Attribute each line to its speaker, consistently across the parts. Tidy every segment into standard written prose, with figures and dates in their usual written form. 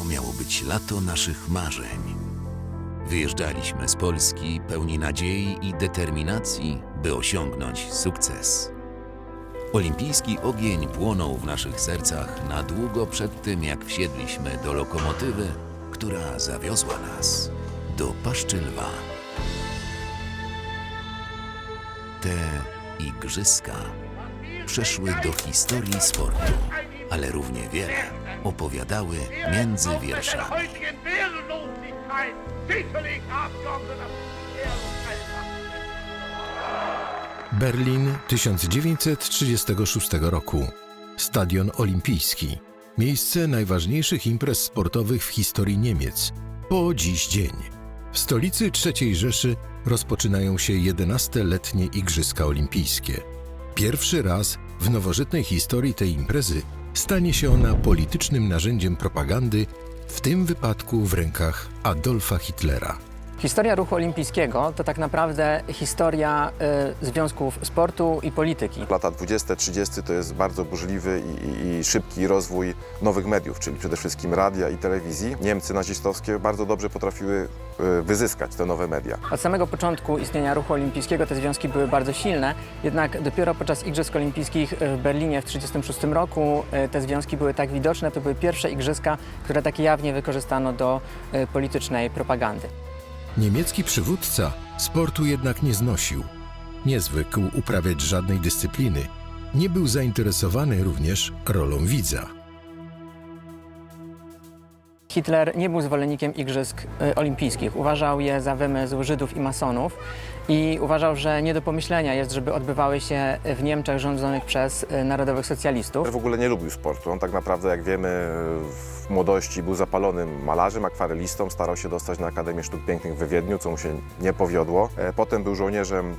Speaker 1: miało być lato naszych marzeń. Wyjeżdżaliśmy z Polski pełni nadziei i determinacji, by osiągnąć sukces. Olimpijski ogień płonął w naszych sercach na długo przed tym, jak wsiedliśmy do lokomotywy, która zawiozła nas do Paszczy Lwa. Te igrzyska przeszły do historii sportu, ale równie wiele opowiadały między wierszami.
Speaker 2: Berlin 1936 roku. Stadion Olimpijski. Miejsce najważniejszych imprez sportowych w historii Niemiec. Po dziś dzień. W stolicy III Rzeszy rozpoczynają się 11-letnie Igrzyska Olimpijskie. Pierwszy raz w nowożytnej historii tej imprezy stanie się ona politycznym narzędziem propagandy, w tym wypadku w rękach Adolfa Hitlera.
Speaker 3: Historia ruchu olimpijskiego to tak naprawdę historia związków sportu i polityki.
Speaker 4: Lata 20-30 to jest bardzo burzliwy i szybki rozwój nowych mediów, czyli przede wszystkim radia i telewizji. Niemcy nazistowskie bardzo dobrze potrafiły wyzyskać te nowe media.
Speaker 3: Od samego początku istnienia ruchu olimpijskiego te związki były bardzo silne, jednak dopiero podczas Igrzysk Olimpijskich w Berlinie w 1936 roku te związki były tak widoczne. To były pierwsze igrzyska, które tak jawnie wykorzystano do politycznej propagandy.
Speaker 2: Niemiecki przywódca sportu jednak nie znosił. Nie zwykł uprawiać żadnej dyscypliny. Nie był zainteresowany również rolą widza.
Speaker 3: Hitler nie był zwolennikiem Igrzysk Olimpijskich. Uważał je za wymysł Żydów i masonów i uważał, że nie do pomyślenia jest, żeby odbywały się w Niemczech rządzonych przez narodowych socjalistów.
Speaker 4: W ogóle nie lubił sportu. On tak naprawdę, jak wiemy, w młodości był zapalonym malarzem, akwarelistą. Starał się dostać na Akademię Sztuk Pięknych we Wiedniu, co mu się nie powiodło. Potem był żołnierzem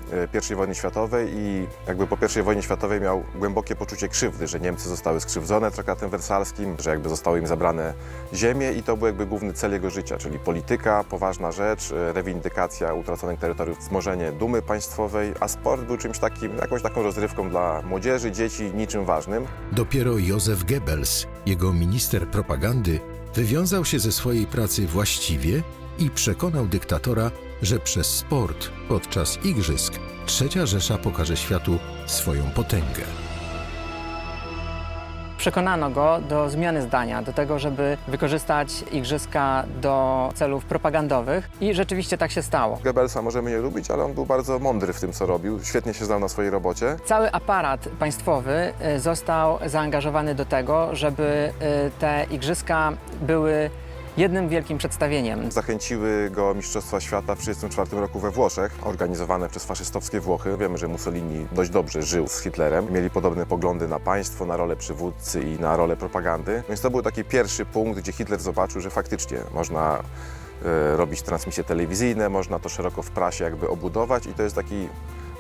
Speaker 4: I wojny światowej i jakby po I wojnie światowej miał głębokie poczucie krzywdy, że Niemcy zostały skrzywdzone traktatem wersalskim, że jakby zostały im zabrane ziemie i to był jakby główny cel jego życia, czyli polityka, poważna rzecz, rewindykacja utraconych terytoriów, wzmożenie dumy państwowej, a sport był czymś takim, jakąś taką rozrywką dla młodzieży, dzieci, niczym ważnym.
Speaker 2: Dopiero Józef Goebbels, jego minister propagandy, wywiązał się ze swojej pracy właściwie i przekonał dyktatora, że przez sport podczas igrzysk III Rzesza pokaże światu swoją potęgę.
Speaker 3: Przekonano go do zmiany zdania, do tego, żeby wykorzystać igrzyska do celów propagandowych i rzeczywiście tak się stało.
Speaker 4: Goebbelsa możemy nie lubić, ale on był bardzo mądry w tym, co robił. Świetnie się znał na swojej robocie.
Speaker 3: Cały aparat państwowy został zaangażowany do tego, żeby te igrzyska były jednym wielkim przedstawieniem.
Speaker 4: Zachęciły go Mistrzostwa Świata w 1934 roku we Włoszech, organizowane przez faszystowskie Włochy. Wiemy, że Mussolini dość dobrze żył z Hitlerem. Mieli podobne poglądy na państwo, na rolę przywódcy i na rolę propagandy. Więc to był taki pierwszy punkt, gdzie Hitler zobaczył, że faktycznie można robić transmisje telewizyjne, można to szeroko w prasie jakby obudować i to jest taki,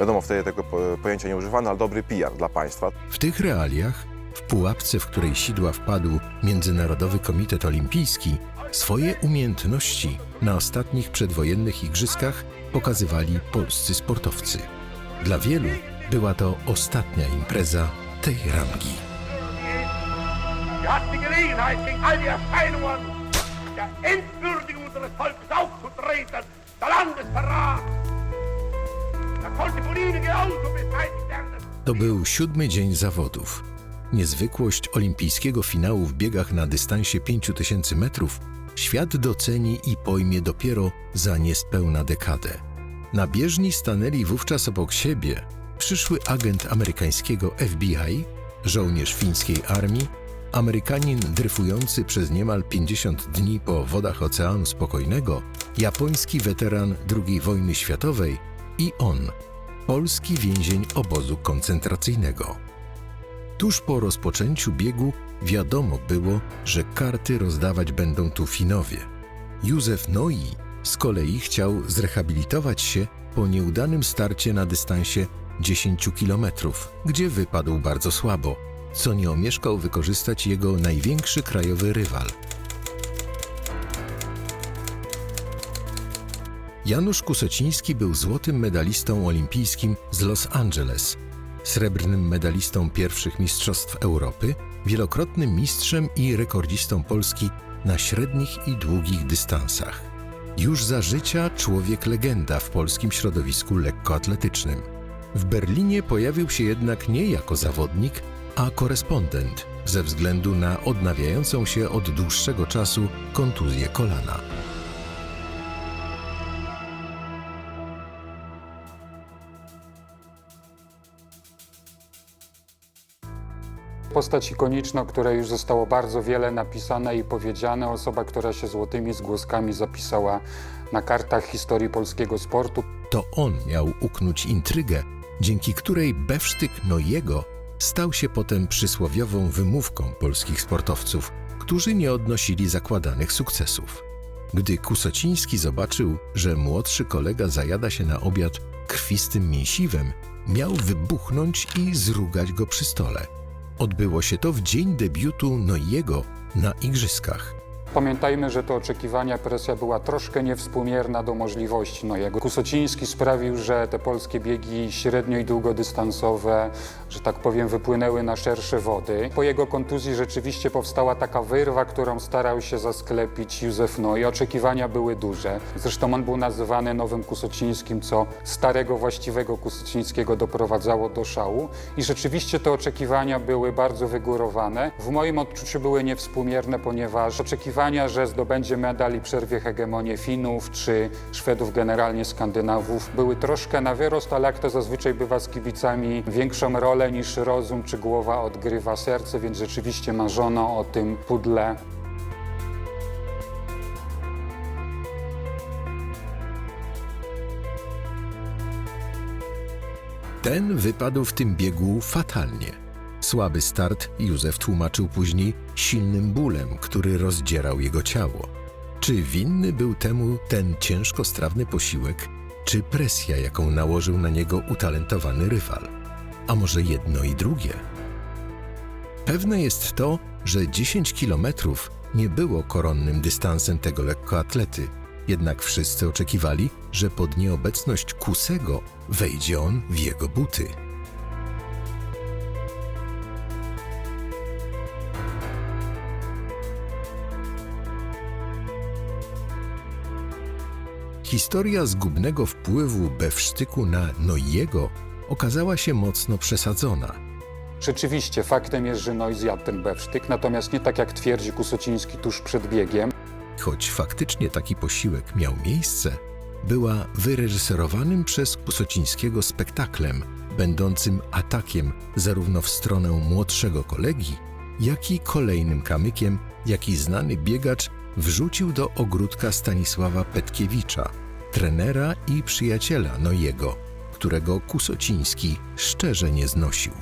Speaker 4: wiadomo, wtedy tego pojęcia nie używano, ale dobry PR dla państwa.
Speaker 2: W tych realiach, w pułapce, w której sidła wpadł Międzynarodowy Komitet Olimpijski, swoje umiejętności na ostatnich przedwojennych igrzyskach pokazywali polscy sportowcy. Dla wielu była to ostatnia impreza tej rangi.
Speaker 5: Du hast die Gelegenheit, gegen all die Erscheinungen der Entwürdigung unseres Volkes aufzutreten, der Landesverrat. Da konnte von Ihnen genauso beseitigt werden.
Speaker 2: To był 7. dzień zawodów. Niezwykłość olimpijskiego finału w biegach na dystansie 5000 metrów świat doceni i pojmie dopiero za niespełna dekadę. Na bieżni stanęli wówczas obok siebie przyszły agent amerykańskiego FBI, żołnierz fińskiej armii, Amerykanin dryfujący przez niemal 50 dni po wodach Oceanu Spokojnego, japoński weteran II wojny światowej i on, polski więzień obozu koncentracyjnego. Tuż po rozpoczęciu biegu wiadomo było, że karty rozdawać będą tu Finowie. Józef Noi z kolei chciał zrehabilitować się po nieudanym starcie na dystansie 10 kilometrów, gdzie wypadł bardzo słabo, co nie omieszkał wykorzystać jego największy krajowy rywal. Janusz Kusociński był złotym medalistą olimpijskim z Los Angeles, srebrnym medalistą pierwszych Mistrzostw Europy, wielokrotnym mistrzem i rekordzistą Polski na średnich i długich dystansach. Już za życia człowiek legenda w polskim środowisku lekkoatletycznym. W Berlinie pojawił się jednak nie jako zawodnik, a korespondent ze względu na odnawiającą się od dłuższego czasu kontuzję kolana.
Speaker 6: Postać ikoniczna, o której już zostało bardzo wiele napisane i powiedziane, osoba, która się złotymi zgłoskami zapisała na kartach historii polskiego sportu.
Speaker 2: To on miał uknąć intrygę, dzięki której bewsztyk Nojego stał się potem przysłowiową wymówką polskich sportowców, którzy nie odnosili zakładanych sukcesów. Gdy Kusociński zobaczył, że młodszy kolega zajada się na obiad krwistym mięsiwem, miał wybuchnąć i zrugać go przy stole. Odbyło się to w dzień debiutu Nojego na igrzyskach.
Speaker 6: Pamiętajmy, że te oczekiwania, presja była troszkę niewspółmierna do możliwości Nojego. Kusociński sprawił, że te polskie biegi średnio i długodystansowe, że tak powiem, wypłynęły na szersze wody. Po jego kontuzji rzeczywiście powstała taka wyrwa, którą starał się zasklepić Józef Noj. Oczekiwania były duże. Zresztą on był nazywany nowym Kusocińskim, co starego, właściwego Kusocińskiego doprowadzało do szału. I rzeczywiście te oczekiwania były bardzo wygórowane. W moim odczuciu były niewspółmierne, ponieważ oczekiwania, że zdobędzie medal i przerwie hegemonię Finów czy Szwedów, generalnie Skandynawów, były troszkę na wyrost, ale jak to zazwyczaj bywa z kibicami, większą rolę niż rozum czy głowa odgrywa serce, więc rzeczywiście marzono o tym pudle.
Speaker 2: Ten wypadł w tym biegu fatalnie. Słaby start Józef tłumaczył później silnym bólem, który rozdzierał jego ciało. Czy winny był temu ten ciężkostrawny posiłek, czy presja, jaką nałożył na niego utalentowany rywal? A może jedno i drugie? Pewne jest to, że 10 kilometrów nie było koronnym dystansem tego lekkoatlety, jednak wszyscy oczekiwali, że pod nieobecność Kusego wejdzie on w jego buty. Historia zgubnego wpływu bewsztyku na Nojego okazała się mocno przesadzona.
Speaker 6: Rzeczywiście faktem jest, że Noj zjadł ten bewsztyk, natomiast nie tak jak twierdzi Kusociński tuż przed biegiem.
Speaker 2: Choć faktycznie taki posiłek miał miejsce, była wyreżyserowanym przez Kusocińskiego spektaklem, będącym atakiem zarówno w stronę młodszego kolegi, jak i kolejnym kamykiem, jaki znany biegacz wrzucił do ogródka Stanisława Petkiewicza, trenera i przyjaciela Nojego, którego Kusociński szczerze nie znosił.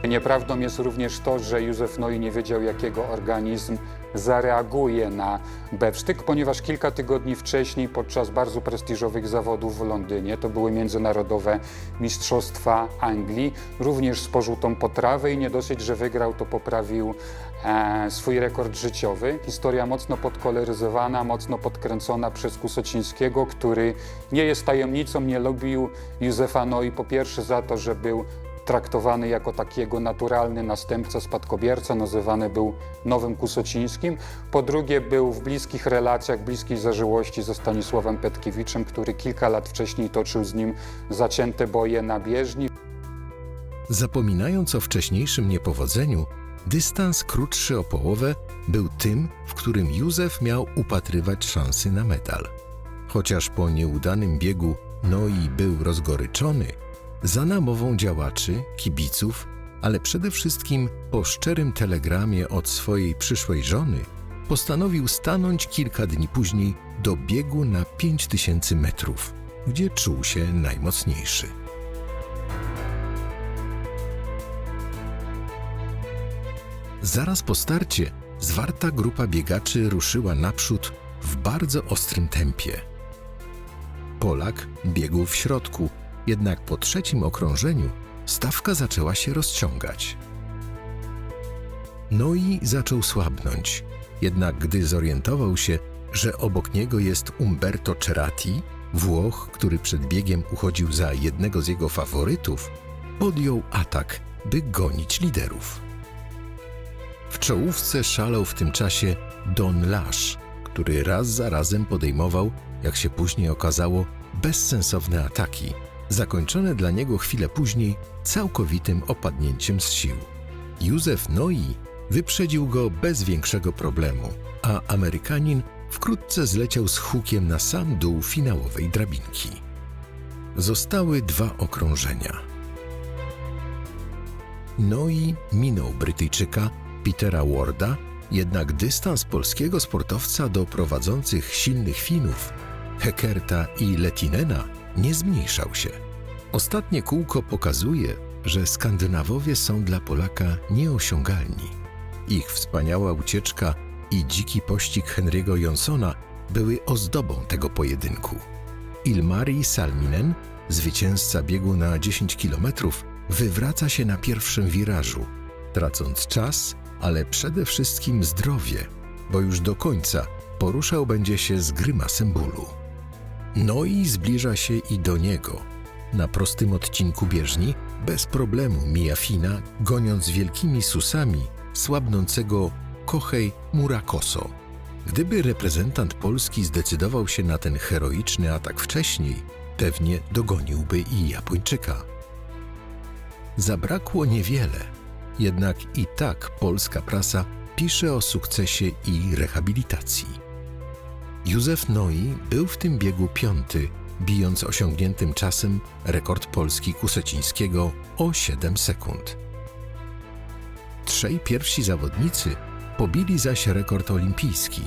Speaker 6: Nieprawdą jest również to, że Józef Noj nie wiedział, jak jego organizm zareaguje na bewsztyk, ponieważ kilka tygodni wcześniej, podczas bardzo prestiżowych zawodów w Londynie, to były międzynarodowe mistrzostwa Anglii, również spożył tą potrawę i nie dosyć, że wygrał, to poprawił swój rekord życiowy. Historia mocno podkoloryzowana, mocno podkręcona przez Kusocińskiego, który nie jest tajemnicą, nie lubił Józefa Noj po pierwsze za to, że był traktowany jako taki jego naturalny następca, spadkobierca, nazywany był nowym Kusocińskim. Po drugie, był w bliskich relacjach, bliskiej zażyłości ze Stanisławem Petkiewiczem, który kilka lat wcześniej toczył z nim zacięte boje na bieżni.
Speaker 2: Zapominając o wcześniejszym niepowodzeniu, dystans krótszy o połowę był tym, w którym Józef miał upatrywać szansy na medal. Chociaż po nieudanym biegu Noi był rozgoryczony, za namową działaczy, kibiców, ale przede wszystkim po szczerym telegramie od swojej przyszłej żony, postanowił stanąć kilka dni później do biegu na 5000 metrów, gdzie czuł się najmocniejszy. Zaraz po starcie zwarta grupa biegaczy ruszyła naprzód w bardzo ostrym tempie. Polak biegł w środku, jednak po trzecim okrążeniu stawka zaczęła się rozciągać. Noi zaczął słabnąć, jednak gdy zorientował się, że obok niego jest Umberto Cerati, Włoch, który przed biegiem uchodził za jednego z jego faworytów, podjął atak, by gonić liderów. W czołówce szalał w tym czasie Don Lash, który raz za razem podejmował, jak się później okazało, bezsensowne ataki, zakończone dla niego chwilę później całkowitym opadnięciem z sił. Józef Noi wyprzedził go bez większego problemu, a Amerykanin wkrótce zleciał z hukiem na sam dół finałowej drabinki. Zostały 2 okrążenia. Noi minął Brytyjczyka Petera Warda, jednak dystans polskiego sportowca do prowadzących silnych Finów, Heckerta i Letinena, nie zmniejszał się. Ostatnie kółko pokazuje, że Skandynawowie są dla Polaka nieosiągalni. Ich wspaniała ucieczka i dziki pościg Henry'ego Jonssona były ozdobą tego pojedynku. Ilmari Salminen, zwycięzca biegu na 10 km, wywraca się na pierwszym wirażu, tracąc czas, ale przede wszystkim zdrowie, bo już do końca poruszał będzie się z grymasem bólu. Noi zbliża się i do niego. Na prostym odcinku bieżni bez problemu mija Fina, goniąc wielkimi susami słabnącego Kohei Murakoso. Gdyby reprezentant Polski zdecydował się na ten heroiczny atak wcześniej, pewnie dogoniłby i Japończyka. Zabrakło niewiele, jednak i tak polska prasa pisze o sukcesie i rehabilitacji. Józef Noi był w tym biegu 5., bijąc osiągniętym czasem rekord Polski Kusocińskiego o 7 sekund. 3 pierwsi zawodnicy pobili zaś rekord olimpijski,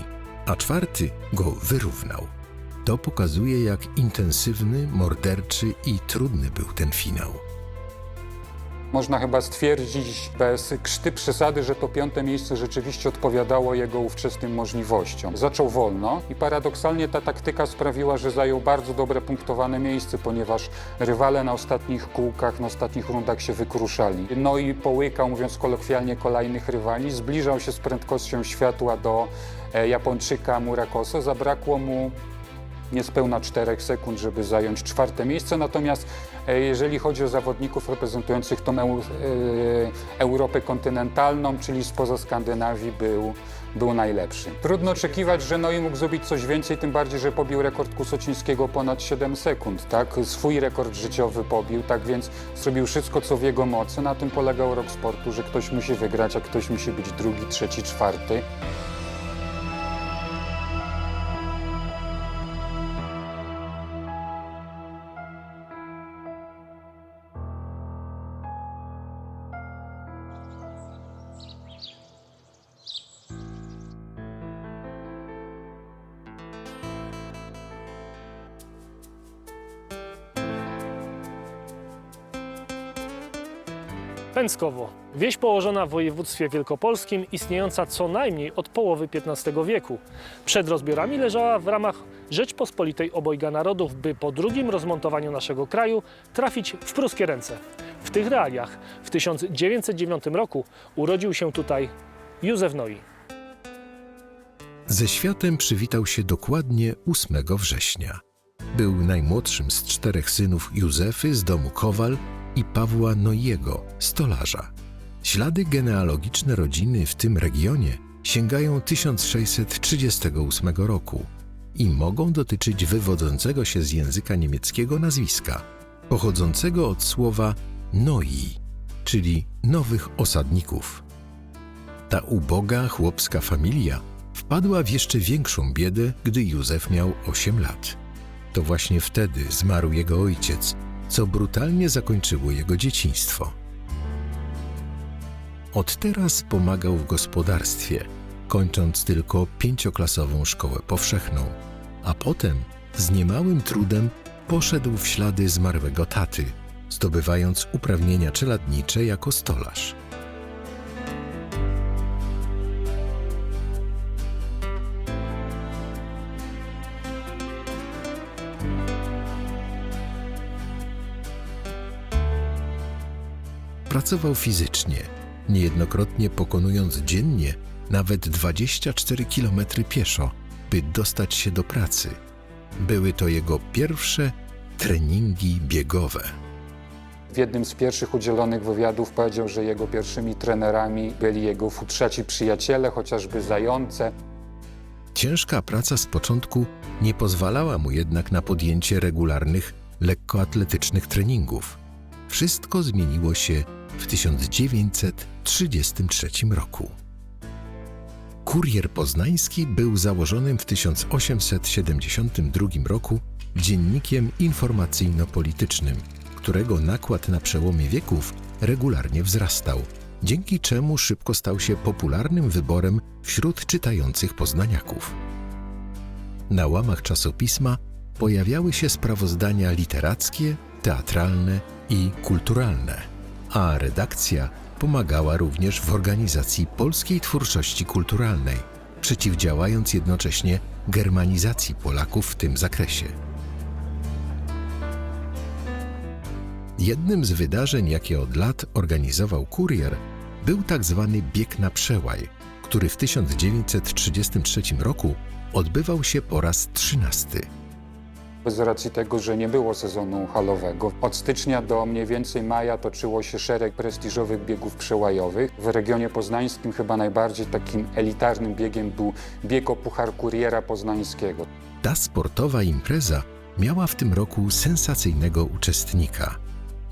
Speaker 2: a 4. go wyrównał. To pokazuje, jak intensywny, morderczy i trudny był ten finał.
Speaker 6: Można chyba stwierdzić bez krzty przesady, że to 5. miejsce rzeczywiście odpowiadało jego ówczesnym możliwościom. Zaczął wolno i paradoksalnie ta taktyka sprawiła, że zajął bardzo dobre punktowane miejsce, ponieważ rywale na ostatnich kółkach, na ostatnich rundach się wykruszali. No i połykał, mówiąc kolokwialnie, kolejnych rywali, zbliżał się z prędkością światła do Japończyka Murakoso. Zabrakło mu niespełna 4 sekund, żeby zająć 4. miejsce, natomiast jeżeli chodzi o zawodników reprezentujących tą Europę kontynentalną, czyli spoza Skandynawii, był najlepszy. Trudno oczekiwać, że Noi mógł zrobić coś więcej, tym bardziej, że pobił rekord Kusocińskiego ponad 7 sekund, tak? Swój rekord życiowy pobił, tak więc zrobił wszystko, co w jego mocy. Na tym polegał rok sportu, że ktoś musi wygrać, a ktoś musi być 2., 3., 4.
Speaker 7: Pęckowo. Wieś położona w województwie wielkopolskim, istniejąca co najmniej od połowy XV wieku. Przed rozbiorami leżała w ramach Rzeczpospolitej Obojga Narodów, by po drugim rozmontowaniu naszego kraju trafić w pruskie ręce. W tych realiach w 1909 roku urodził się tutaj Józef Noi.
Speaker 2: Ze światem przywitał się dokładnie 8 września. Był najmłodszym z 4 synów Józefy z domu Kowal i Pawła Noiego, stolarza. Ślady genealogiczne rodziny w tym regionie sięgają 1638 roku i mogą dotyczyć wywodzącego się z języka niemieckiego nazwiska, pochodzącego od słowa Noi, czyli nowych osadników. Ta uboga chłopska familia wpadła w jeszcze większą biedę, gdy Józef miał 8 lat. To właśnie wtedy zmarł jego ojciec, co brutalnie zakończyło jego dzieciństwo. Od teraz pomagał w gospodarstwie, kończąc tylko 5-klasową szkołę powszechną, a potem z niemałym trudem poszedł w ślady zmarłego taty, zdobywając uprawnienia czeladnicze jako stolarz. Pracował fizycznie, niejednokrotnie pokonując dziennie nawet 24 km pieszo, by dostać się do pracy. Były to jego pierwsze treningi biegowe.
Speaker 6: W jednym z pierwszych udzielonych wywiadów powiedział, że jego pierwszymi trenerami byli jego futrzaci przyjaciele, chociażby Zające.
Speaker 2: Ciężka praca z początku nie pozwalała mu jednak na podjęcie regularnych, lekkoatletycznych treningów. Wszystko zmieniło się w 1933 roku. Kurier Poznański był założonym w 1872 roku dziennikiem informacyjno-politycznym, którego nakład na przełomie wieków regularnie wzrastał, dzięki czemu szybko stał się popularnym wyborem wśród czytających poznaniaków. Na łamach czasopisma pojawiały się sprawozdania literackie, teatralne i kulturalne, a redakcja pomagała również w organizacji polskiej twórczości kulturalnej, przeciwdziałając jednocześnie germanizacji Polaków w tym zakresie. Jednym z wydarzeń, jakie od lat organizował Kurier, był tzw. bieg na przełaj, który w 1933 roku odbywał się po raz 13.
Speaker 6: Z racji tego, że nie było sezonu halowego, od stycznia do mniej więcej maja toczyło się szereg prestiżowych biegów przełajowych. W regionie poznańskim chyba najbardziej takim elitarnym biegiem był bieg o Puchar Kuriera Poznańskiego.
Speaker 2: Ta sportowa impreza miała w tym roku sensacyjnego uczestnika.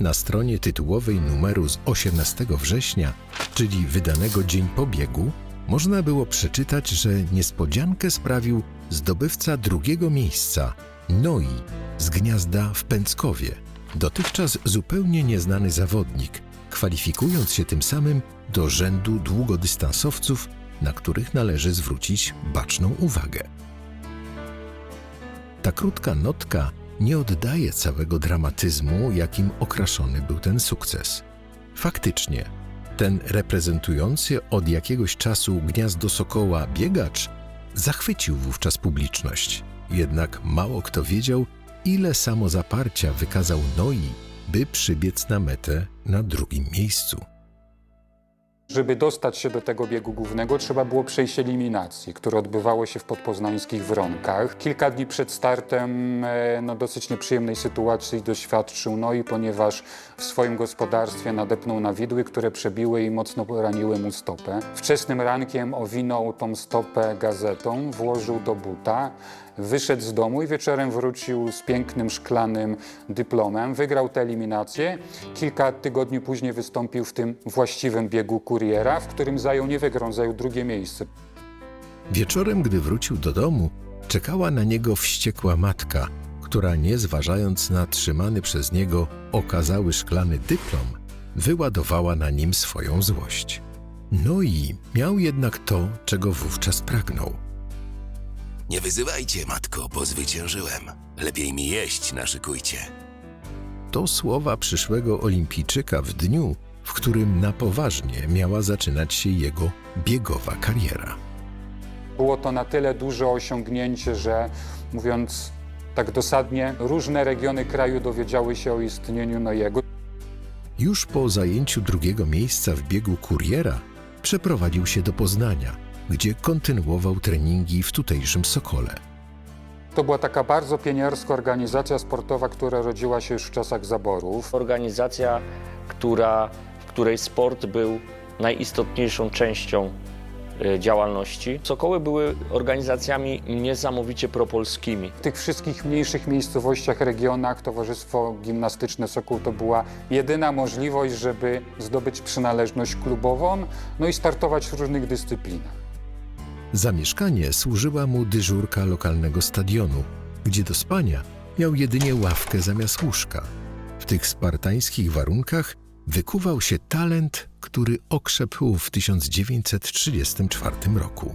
Speaker 2: Na stronie tytułowej numeru z 18 września, czyli wydanego dzień po biegu, można było przeczytać, że niespodziankę sprawił zdobywca drugiego miejsca, Noi, z Gniazda w Pęckowie, dotychczas zupełnie nieznany zawodnik, kwalifikując się tym samym do rzędu długodystansowców, na których należy zwrócić baczną uwagę. Ta krótka notka nie oddaje całego dramatyzmu, jakim okraszony był ten sukces. Faktycznie, ten reprezentujący od jakiegoś czasu Gniazdo Sokoła biegacz zachwycił wówczas publiczność. Jednak mało kto wiedział, ile samozaparcia wykazał Noi, by przybiec na metę na drugim miejscu.
Speaker 6: Żeby dostać się do tego biegu głównego, trzeba było przejść eliminacji, które odbywało się w podpoznańskich Wronkach. Kilka dni przed startem dosyć nieprzyjemnej sytuacji doświadczył Noi, ponieważ w swoim gospodarstwie nadepnął na widły, które przebiły i mocno poraniły mu stopę. Wczesnym rankiem owinął tą stopę gazetą, włożył do buta, wyszedł z domu i wieczorem wrócił z pięknym szklanym dyplomem. Wygrał tę eliminację. Kilka tygodni później wystąpił w tym właściwym biegu Kuriera, w którym zajął, nie wygrał, zajął drugie miejsce.
Speaker 2: Wieczorem, gdy wrócił do domu, czekała na niego wściekła matka, która nie zważając na trzymany przez niego okazały szklany dyplom, wyładowała na nim swoją złość. Noi miał jednak to, czego wówczas pragnął.
Speaker 1: Nie wyzywajcie, matko, bo zwyciężyłem. Lepiej mi jeść naszykujcie.
Speaker 2: To słowa przyszłego olimpijczyka w dniu, w którym na poważnie miała zaczynać się jego biegowa kariera.
Speaker 6: Było to na tyle duże osiągnięcie, że mówiąc tak dosadnie, różne regiony kraju dowiedziały się o istnieniu Noiego.
Speaker 2: Już po zajęciu drugiego miejsca w biegu Kuriera przeprowadził się do Poznania, gdzie kontynuował treningi w tutejszym Sokole.
Speaker 6: To była taka bardzo pioniерska organizacja sportowa, która rodziła się już w czasach zaborów.
Speaker 8: Organizacja, w której sport był najistotniejszą częścią działalności. Sokoły były organizacjami niesamowicie propolskimi.
Speaker 6: W tych wszystkich mniejszych miejscowościach, regionach Towarzystwo Gimnastyczne Sokół to była jedyna możliwość, żeby zdobyć przynależność klubową, no i startować w różnych dyscyplinach.
Speaker 2: Za mieszkanie służyła mu dyżurka lokalnego stadionu, gdzie do spania miał jedynie ławkę zamiast łóżka. W tych spartańskich warunkach wykuwał się talent, który okrzepł w 1934 roku.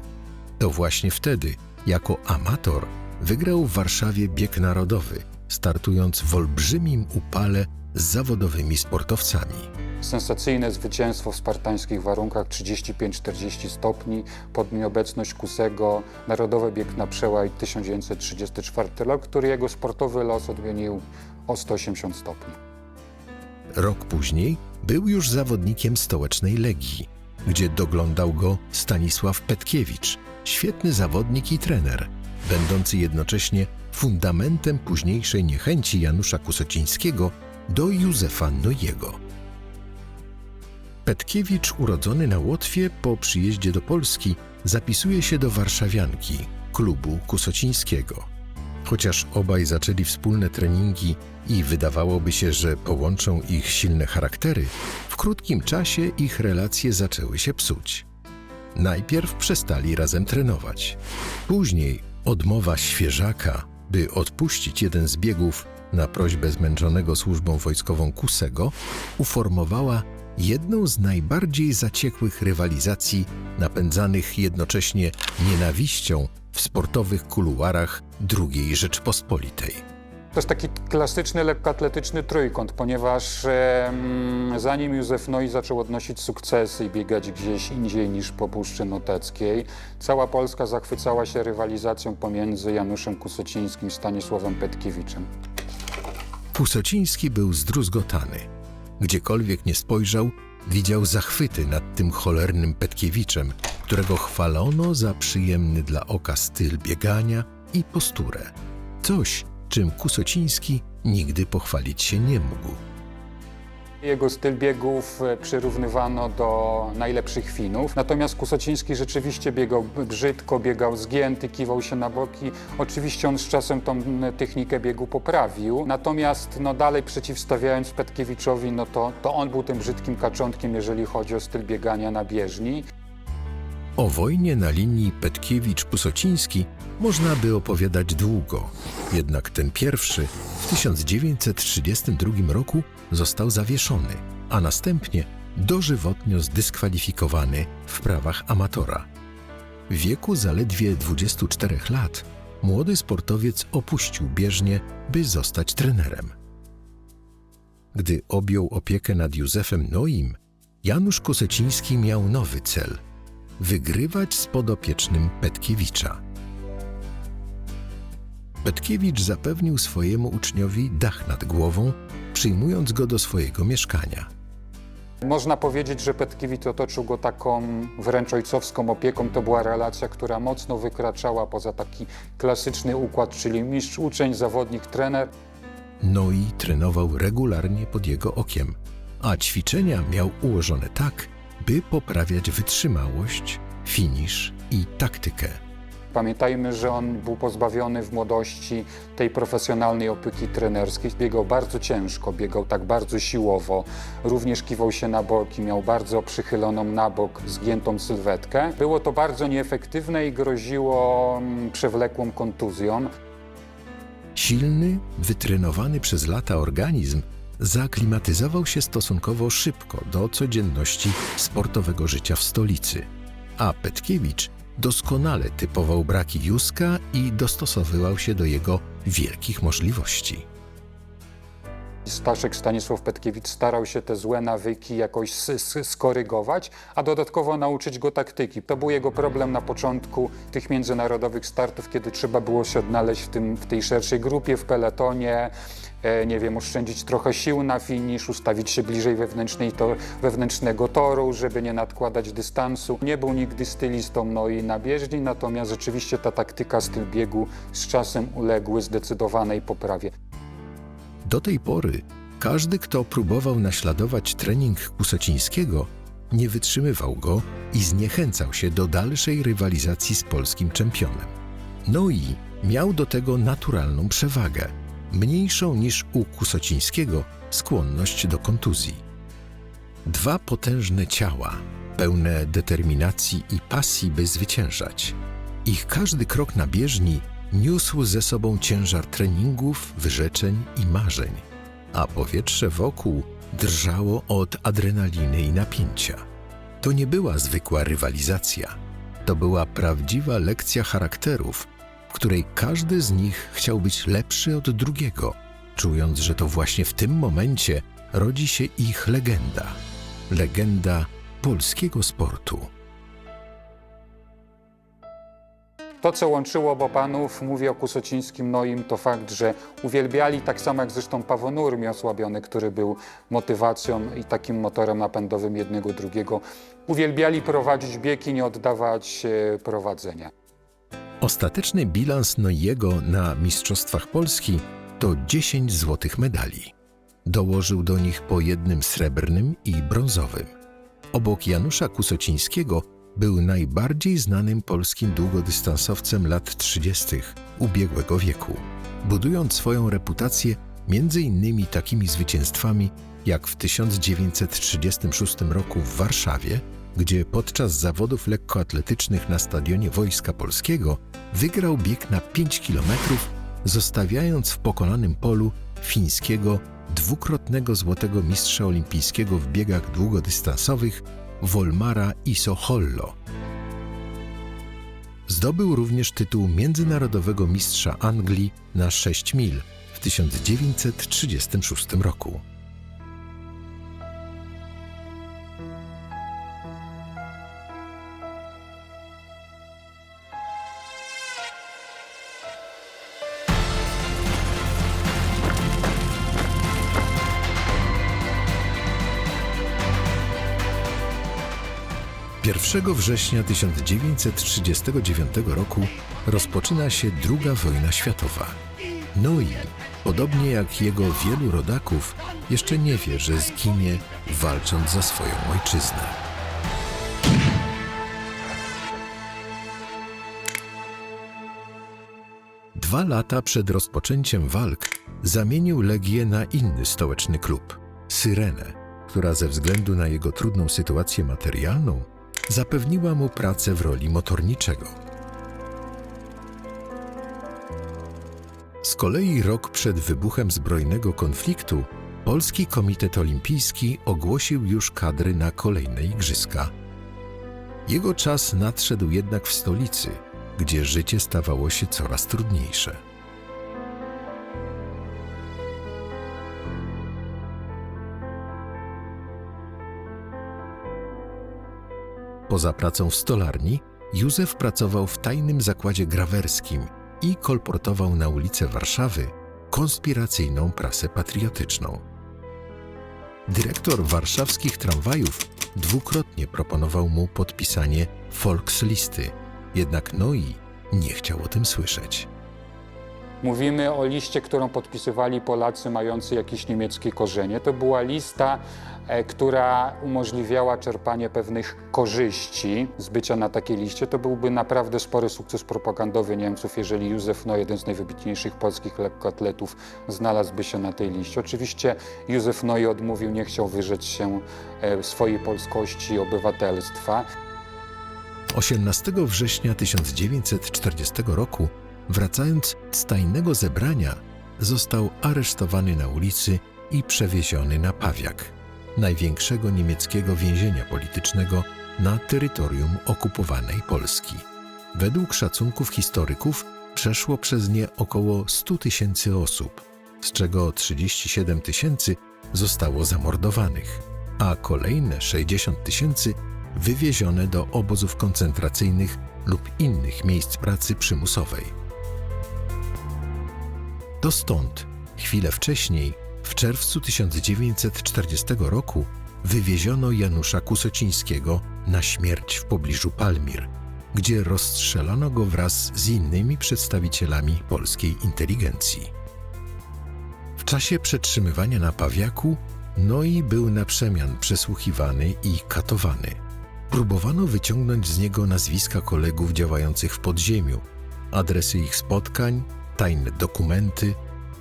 Speaker 2: To właśnie wtedy, jako amator, wygrał w Warszawie bieg narodowy, startując w olbrzymim upale z zawodowymi sportowcami.
Speaker 6: Sensacyjne zwycięstwo w spartańskich warunkach, 35-40 stopni, pod nieobecność Kusego, Narodowy Bieg na Przełaj 1934 rok, który jego sportowy los odmienił o 180 stopni.
Speaker 2: Rok później był już zawodnikiem stołecznej Legii, gdzie doglądał go Stanisław Petkiewicz, świetny zawodnik i trener, będący jednocześnie fundamentem późniejszej niechęci Janusza Kusocińskiego do Józefa Nojego. Petkiewicz, urodzony na Łotwie, po przyjeździe do Polski zapisuje się do warszawianki, klubu kusocińskiego. Chociaż obaj zaczęli wspólne treningi i wydawałoby się, że połączą ich silne charaktery, w krótkim czasie ich relacje zaczęły się psuć. Najpierw przestali razem trenować. Później odmowa świeżaka, by odpuścić jeden z biegów na prośbę zmęczonego służbą wojskową Kusego, uformowała jedną z najbardziej zaciekłych rywalizacji napędzanych jednocześnie nienawiścią w sportowych kuluarach II Rzeczpospolitej.
Speaker 6: To jest taki klasyczny lekkoatletyczny trójkąt, ponieważ zanim Józef Noj zaczął odnosić sukcesy i biegać gdzieś indziej niż po Puszczy Noteckiej, cała Polska zachwycała się rywalizacją pomiędzy Januszem Kusocińskim i Stanisławem Petkiewiczem.
Speaker 2: Kusociński był zdruzgotany. Gdziekolwiek nie spojrzał, widział zachwyty nad tym cholernym Petkiewiczem, którego chwalono za przyjemny dla oka styl biegania i posturę. Coś, czym Kusociński nigdy pochwalić się nie mógł.
Speaker 6: Jego styl biegów przyrównywano do najlepszych Finów, natomiast Kusociński rzeczywiście biegał brzydko, biegał zgięty, kiwał się na boki. Oczywiście on z czasem tą technikę biegu poprawił, natomiast dalej przeciwstawiając Petkiewiczowi, to on był tym brzydkim kaczątkiem, jeżeli chodzi o styl biegania na bieżni.
Speaker 2: O wojnie na linii Petkiewicz-Kusociński można by opowiadać długo, jednak ten pierwszy w 1932 roku został zawieszony, a następnie dożywotnio zdyskwalifikowany w prawach amatora. W wieku zaledwie 24 lat młody sportowiec opuścił bieżnię, by zostać trenerem. Gdy objął opiekę nad Józefem Noim, Janusz Kusociński miał nowy cel – wygrywać z podopiecznym Petkiewicza. Petkiewicz zapewnił swojemu uczniowi dach nad głową, przyjmując go do swojego mieszkania.
Speaker 6: Można powiedzieć, że Petkiewicz otoczył go taką wręcz ojcowską opieką. To była relacja, która mocno wykraczała poza taki klasyczny układ, czyli mistrz-uczeń, zawodnik-trener.
Speaker 2: Noi trenował regularnie pod jego okiem, a ćwiczenia miał ułożone tak, by poprawiać wytrzymałość, finisz i taktykę.
Speaker 6: Pamiętajmy, że on był pozbawiony w młodości tej profesjonalnej opieki trenerskiej. Biegał bardzo ciężko, biegał tak bardzo siłowo, również kiwał się na boki, miał bardzo przychyloną na bok, zgiętą sylwetkę. Było to bardzo nieefektywne i groziło przewlekłą kontuzją.
Speaker 2: Silny, wytrenowany przez lata organizm zaaklimatyzował się stosunkowo szybko do codzienności sportowego życia w stolicy, a Petkiewicz doskonale typował braki Józka i dostosowywał się do jego wielkich możliwości.
Speaker 6: Staszek Stanisław Petkiewicz starał się te złe nawyki jakoś skorygować, a dodatkowo nauczyć go taktyki. To był jego problem na początku tych międzynarodowych startów, kiedy trzeba było się odnaleźć w tej szerszej grupie, w peletonie, oszczędzić trochę sił na finisz, ustawić się bliżej wewnętrznego toru, żeby nie nadkładać dystansu. Nie był nigdy stylistą i na bieżni, natomiast rzeczywiście ta taktyka, styl biegu z czasem uległy zdecydowanej poprawie.
Speaker 2: Do tej pory każdy, kto próbował naśladować trening Kusocińskiego, nie wytrzymywał go i zniechęcał się do dalszej rywalizacji z polskim czempionem. Noi miał do tego naturalną przewagę, mniejszą niż u Kusocińskiego skłonność do kontuzji. Dwa potężne ciała, pełne determinacji i pasji, by zwyciężać. Ich każdy krok na bieżni niósł ze sobą ciężar treningów, wyrzeczeń i marzeń, a powietrze wokół drżało od adrenaliny i napięcia. To nie była zwykła rywalizacja, to była prawdziwa lekcja charakterów, w której każdy z nich chciał być lepszy od drugiego, czując, że to właśnie w tym momencie rodzi się ich legenda. Legenda polskiego sportu.
Speaker 6: To, co łączyło obu panów, mówię o Kusocińskim Noim, to fakt, że uwielbiali, tak samo jak zresztą Paweł Nurmi osłabiony, który był motywacją i takim motorem napędowym jednego drugiego, uwielbiali prowadzić bieg i nie oddawać prowadzenia.
Speaker 2: Ostateczny bilans Noiego na Mistrzostwach Polski to 10 złotych medali. dołożył do nich po jednym srebrnym i brązowym. Obok Janusza Kusocińskiego był najbardziej znanym polskim długodystansowcem lat 30. ubiegłego wieku, budując swoją reputację m.in. takimi zwycięstwami jak w 1936 roku w Warszawie, gdzie podczas zawodów lekkoatletycznych na Stadionie Wojska Polskiego wygrał bieg na 5 kilometrów, zostawiając w pokonanym polu fińskiego dwukrotnego złotego mistrza olimpijskiego w biegach długodystansowych Volmara Iso-Hollo. Zdobył również tytuł międzynarodowego mistrza Anglii na 6 mil w 1936 roku. Pierwszego września 1939 roku rozpoczyna się II wojna światowa. Noi, podobnie jak jego wielu rodaków, jeszcze nie wie, że zginie, walcząc za swoją ojczyznę. Dwa lata przed rozpoczęciem walk zamienił Legię na inny stołeczny klub – Syrenę, która ze względu na jego trudną sytuację materialną zapewniła mu pracę w roli motorniczego. Z kolei rok przed wybuchem zbrojnego konfliktu Polski Komitet Olimpijski ogłosił już kadry na kolejne igrzyska. Jego czas nadszedł jednak w stolicy, gdzie życie stawało się coraz trudniejsze. Poza pracą w stolarni, Józef pracował w tajnym zakładzie grawerskim i kolportował na ulice Warszawy konspiracyjną prasę patriotyczną. Dyrektor warszawskich tramwajów dwukrotnie proponował mu podpisanie Volkslisty, jednak Noi nie chciał o tym słyszeć.
Speaker 6: Mówimy o liście, którą podpisywali Polacy mający jakieś niemieckie korzenie. To była lista, która umożliwiała czerpanie pewnych korzyści z bycia na takiej liście. To byłby naprawdę spory sukces propagandowy Niemców, jeżeli Józef Neu, jeden z najwybitniejszych polskich lekkoatletów, znalazłby się na tej liście. Oczywiście Józef Neu odmówił, nie chciał wyrzec się swojej polskości i obywatelstwa.
Speaker 2: 18 września 1940 roku, wracając z tajnego zebrania, został aresztowany na ulicy i przewieziony na Pawiak, największego niemieckiego więzienia politycznego na terytorium okupowanej Polski. Według szacunków historyków przeszło przez nie około 100 000 osób, z czego 37 000 zostało zamordowanych, a kolejne 60 000 wywiezione do obozów koncentracyjnych lub innych miejsc pracy przymusowej. To stąd, chwilę wcześniej, w czerwcu 1940 roku, wywieziono Janusza Kusocińskiego na śmierć w pobliżu Palmir, gdzie rozstrzelano go wraz z innymi przedstawicielami polskiej inteligencji. W czasie przetrzymywania na Pawiaku Noi był na przemian przesłuchiwany i katowany. Próbowano wyciągnąć z niego nazwiska kolegów działających w podziemiu, adresy ich spotkań, tajne dokumenty,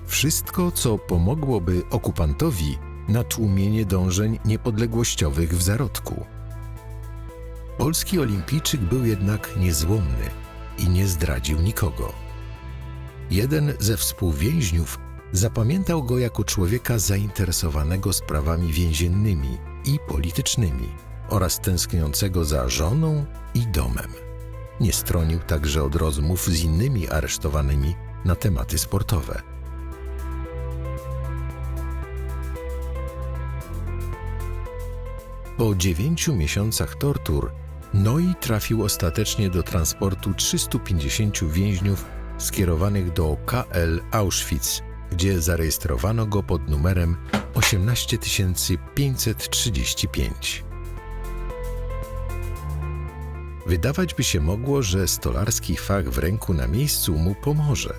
Speaker 2: wszystko, co pomogłoby okupantowi na tłumienie dążeń niepodległościowych w zarodku. Polski olimpijczyk był jednak niezłomny i nie zdradził nikogo. Jeden ze współwięźniów zapamiętał go jako człowieka zainteresowanego sprawami więziennymi i politycznymi oraz tęskniącego za żoną i domem. Nie stronił także od rozmów z innymi aresztowanymi na tematy sportowe. Po 9 miesiącach tortur Noi trafił ostatecznie do transportu 350 więźniów skierowanych do KL Auschwitz, gdzie zarejestrowano go pod numerem 18535. Wydawać by się mogło, że stolarski fach w ręku na miejscu mu pomoże.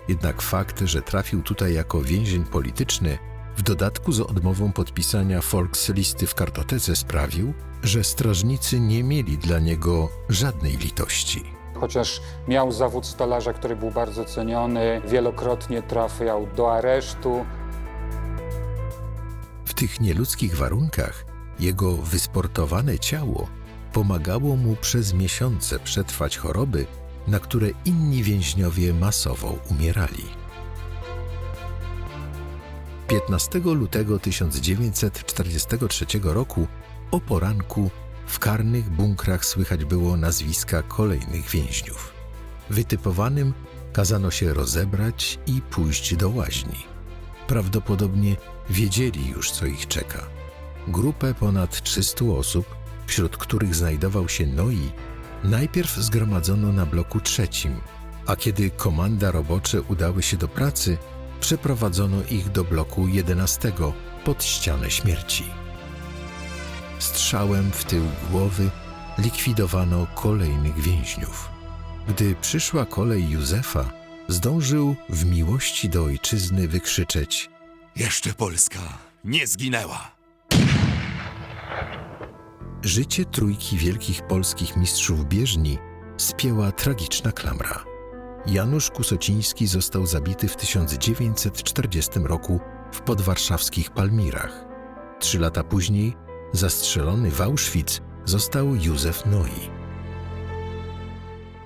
Speaker 2: Jednak fakt, że trafił tutaj jako więzień polityczny, W dodatku z odmową podpisania Volkslisty w kartotece sprawił, że strażnicy nie mieli dla niego żadnej litości.
Speaker 6: Chociaż miał zawód stolarza, który był bardzo ceniony, wielokrotnie trafiał do aresztu.
Speaker 2: W tych nieludzkich warunkach jego wysportowane ciało pomagało mu przez miesiące przetrwać choroby, na które inni więźniowie masowo umierali. 15 lutego 1943 roku o poranku w karnych bunkrach słychać było nazwiska kolejnych więźniów. Wytypowanym kazano się rozebrać i pójść do łaźni. Prawdopodobnie wiedzieli już, co ich czeka. Grupę ponad 300 osób, wśród których znajdował się Noi, najpierw zgromadzono na bloku 3, a kiedy komanda robocze udały się do pracy, przeprowadzono ich do bloku 11 pod ścianę śmierci. Strzałem w tył głowy likwidowano kolejnych więźniów. Gdy przyszła kolej Józefa, zdążył w miłości do ojczyzny wykrzyczeć:
Speaker 1: Jeszcze Polska nie zginęła!
Speaker 2: życie trójki wielkich polskich mistrzów bieżni spięła tragiczna klamra. Janusz Kusociński został zabity w 1940 roku w podwarszawskich Palmirach. 3 lata później, zastrzelony w Auschwitz, został Józef Noi.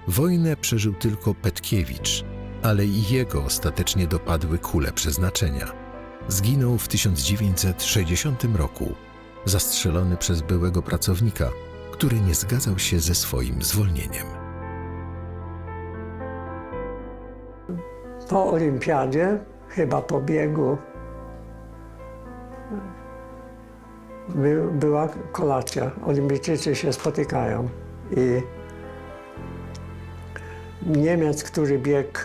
Speaker 2: Wojnę przeżył tylko Petkiewicz, ale i jego ostatecznie dopadły kule przeznaczenia. Zginął w 1960 roku, zastrzelony przez byłego pracownika, który nie zgadzał się ze swoim zwolnieniem.
Speaker 9: Po olimpiadzie, chyba po biegu, była kolacja. Olimpijczycy się spotykają i Niemiec, który biegł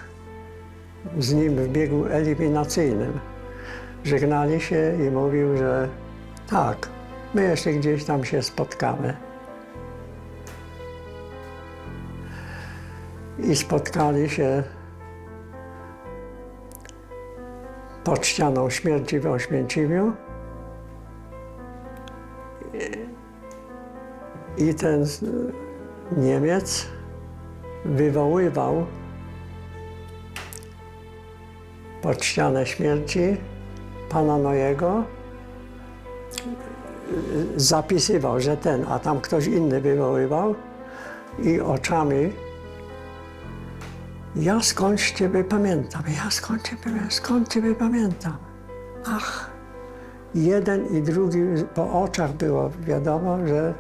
Speaker 9: z nim w biegu eliminacyjnym, żegnali się i mówił, że tak, my jeszcze gdzieś tam się spotkamy. I spotkali się pod ścianą śmierci w Oświęcimiu. I ten Niemiec wywoływał pod ścianę śmierci pana Noiego, zapisywał, że ten, a tam ktoś inny wywoływał i oczami: ja skądś ciebie pamiętam, skąd ciebie pamiętam. Ach, jeden i drugi po oczach było wiadomo, że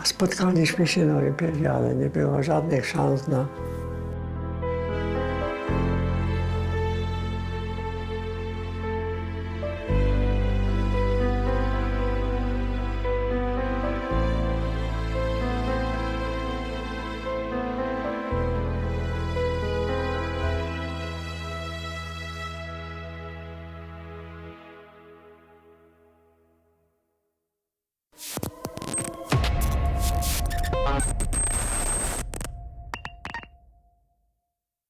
Speaker 9: spotkaliśmy się na olimpiadzie, ale nie było żadnych szans na